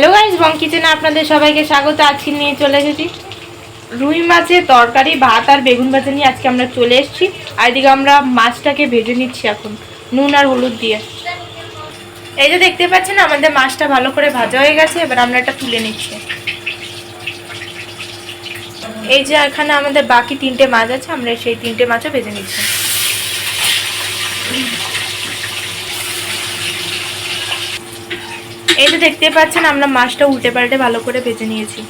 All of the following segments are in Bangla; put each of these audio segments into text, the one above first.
হ্যালো গাইস, বং কিচেনে আপনাদের সবাইকে স্বাগত। আজকে নিয়ে চলে এসেছি রুই মাছের তরকারি, ভাত আর বেগুন ভাজা নিয়ে আজকে আমরা চলে এসেছি। আর এদিকে আমরা মাছটাকে ভেজে নিচ্ছি এখন নুন আর হলুদ দিয়ে। এই যে দেখতে পাচ্ছেন আমাদের মাছটা ভালো করে ভাজা হয়ে গেছে। এবার আমরা এটা তুলে নিচ্ছি। এই যে এখানে আমাদের বাকি 3টে মাছ আছে, আমরা সেই 3টে মাছও ভেজে নিচ্ছি। এই যে দেখতে পাচ্ছেন আমরা মাছটা উল্টে পাল্টে ভালো করে ভেজে নিয়েছি।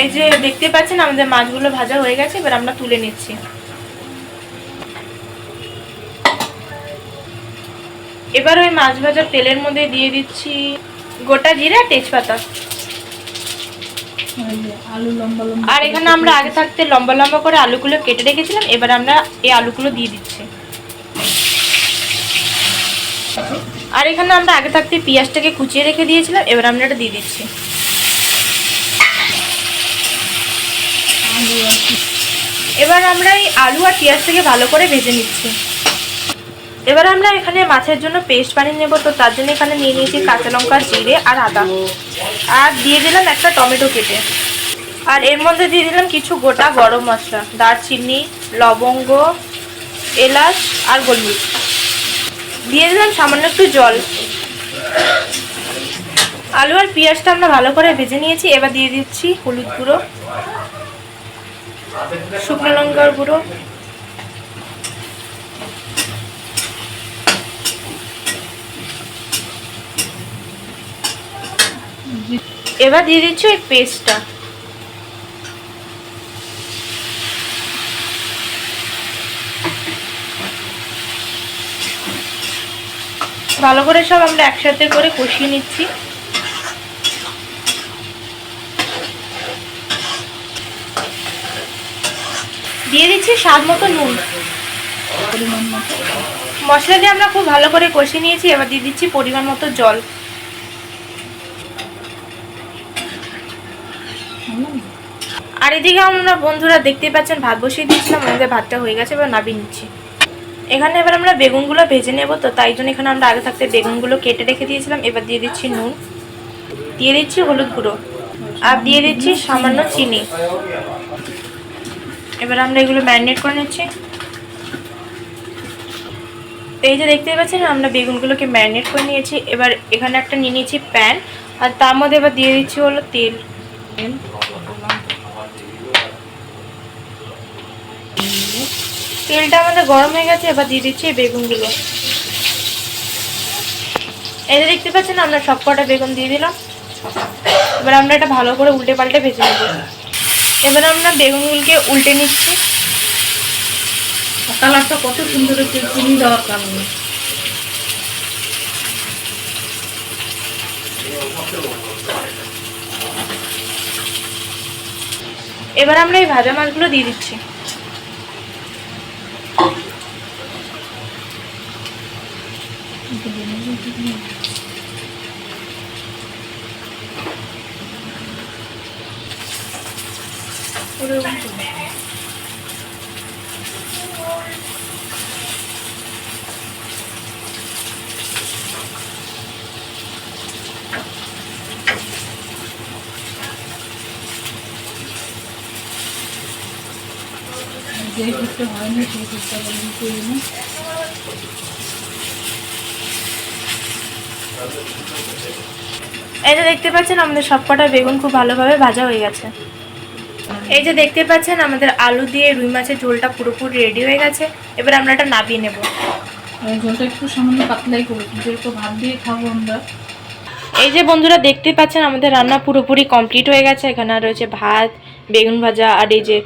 এই যে দেখতে পাচ্ছেন আমাদের মাছগুলো ভাজা হয়ে গেছে। এবার আমরা তুলে নিচ্ছি। এবার ওই মাছ ভাজার তেলের মধ্যে দিয়ে দিচ্ছি গোটা জিরা, তেজপাতা। আর এখানে আমরা আগে থাকতে লম্বা লম্বা করে আলুগুলো কেটে রেখেছিলাম। এবার আমরা এই আলুগুলো দিয়ে দিচ্ছি। আর এখানে আমরা আগে থাকতে পেঁয়াজটাকে কুচিয়ে রেখে দিয়েছিলাম। এবার আমরা এটা দিয়ে দিচ্ছি। এবার আমরা এই আলু আর পেঁয়াজটাকে ভালো করে ভেজে নিচ্ছি। এবার আমরা এখানে মাছের জন্য পেস্ট বানিয়ে নেব। তো তার জন্য এখানে নিয়ে নিয়েছি কাঁচা লঙ্কা, জিরে আর আদা, আর দিয়ে দিলাম একটা টমেটো কেটে। আর এর মধ্যে দিয়ে দিলাম কিছু গোটা গরম মশলা, দারচিনি, লবঙ্গ, এলাচ আর গোলমরিচ। দিয়ে দিলাম সামান্য একটু জল। আলু আর পেঁয়াজটা আমরা ভালো করে ভেজে নিয়েছি। এবার দিয়ে দিচ্ছি হলুদ গুঁড়ো, শুকনো লঙ্কার গুঁড়ো, এবার দিয়ে দিচ্ছি ওই পেস্টটা। ভালো করে সব আমরা একসাথে করে কষিয়ে নিচ্ছি। দিয়ে দিচ্ছি স্বাদ মতো নুন। মশলা দিয়ে আমরা খুব ভালো করে কষিয়ে নিয়েছি। এবার দিয়ে দিচ্ছি পরিমাণ মতো জল। আর এদিকে আমরা বন্ধুরা দেখতে পাচ্ছেন ভাত বসিয়ে দিয়েছিলাম, আমাদের ভাতটা হয়ে গেছে। এবার নামিয়ে নিচ্ছি। এখানে এবার আমরা বেগুনগুলো ভেজে নেব। তো তাই জন্য এখানে আমরা আগে থাকতে বেগুনগুলো কেটে রেখে দিয়েছিলাম। এবার দিয়ে দিচ্ছি নুন, দিয়ে দিচ্ছি হলুদ গুঁড়ো, আর দিয়ে দিচ্ছি সামান্য চিনি। এবার আমরা এগুলো ম্যারিনেট করে নিচ্ছি। এই যে দেখতে পাচ্ছেন আমরা বেগুনগুলোকে ম্যারিনেট করে নিয়েছি। এবার এখানে একটা নিয়ে নিয়েছি প্যান, আর তার মধ্যে এবার দিয়ে দিচ্ছি হলো তেল। তেলটা আমাদের গরম হয়ে গেছে। এবার দিয়ে দিচ্ছি বেগুনগুলো। এই যে দেখতে পাচ্ছেন আমরা সব কটা বেগুন দিয়ে দিলাম। এবার আমরা এটা ভালো করে উল্টে পাল্টে ভেজে নেব। এবার আমরা বেগুনগুলোকে উল্টে নিচ্ছি। কালারটা কত সুন্দর হচ্ছে চিনি দেওয়ার কারণে। এবার আমরা এই ভাজা মাছগুলো দিয়ে দিচ্ছি। যেই করতে হয়নি সেই করতে করি না। এই যে দেখতে পাচ্ছেন আমাদের সবকটা বেগুন খুব ভালোভাবে ভাজা হয়ে গেছে। এই যে দেখতে পাচ্ছেন আমাদের আলু দিয়ে রুই মাছের ঝোলটা পুরোপুরি রেডি হয়ে গেছে। এবার আমরা এটা নামিয়ে নেব। ঝোলটা একটু সামান্য পাতলাই করেছি, যেহেতু ভাত দিয়ে খাবো আমরা। এই যে বন্ধুরা দেখতে পাচ্ছেন আমাদের রান্না পুরোপুরি কমপ্লিট হয়ে গেছে। এখানে রয়েছে ভাত, বেগুন ভাজা আর এই যে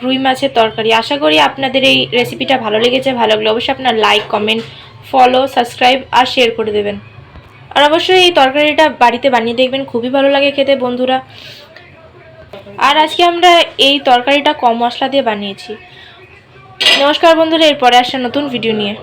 রুই মাছের তরকারি। আশা করি আপনাদের এই রেসিপিটা ভালো লেগেছে। ভালো লাগলে অবশ্যই আপনার লাইক, কমেন্ট, ফলো, সাবস্ক্রাইব আর শেয়ার করে দেবেন। আর অবশ্যই এই তরকারিটা বাড়িতে বানিয়ে দেখবেন, খুবই ভালো লাগে খেতে বন্ধুরা। আর আজকে আমরা এই তরকারিটা কম মশলা দিয়ে বানিয়েছি। নমস্কার বন্ধুরা, এরপরে আসছে নতুন ভিডিও নিয়ে।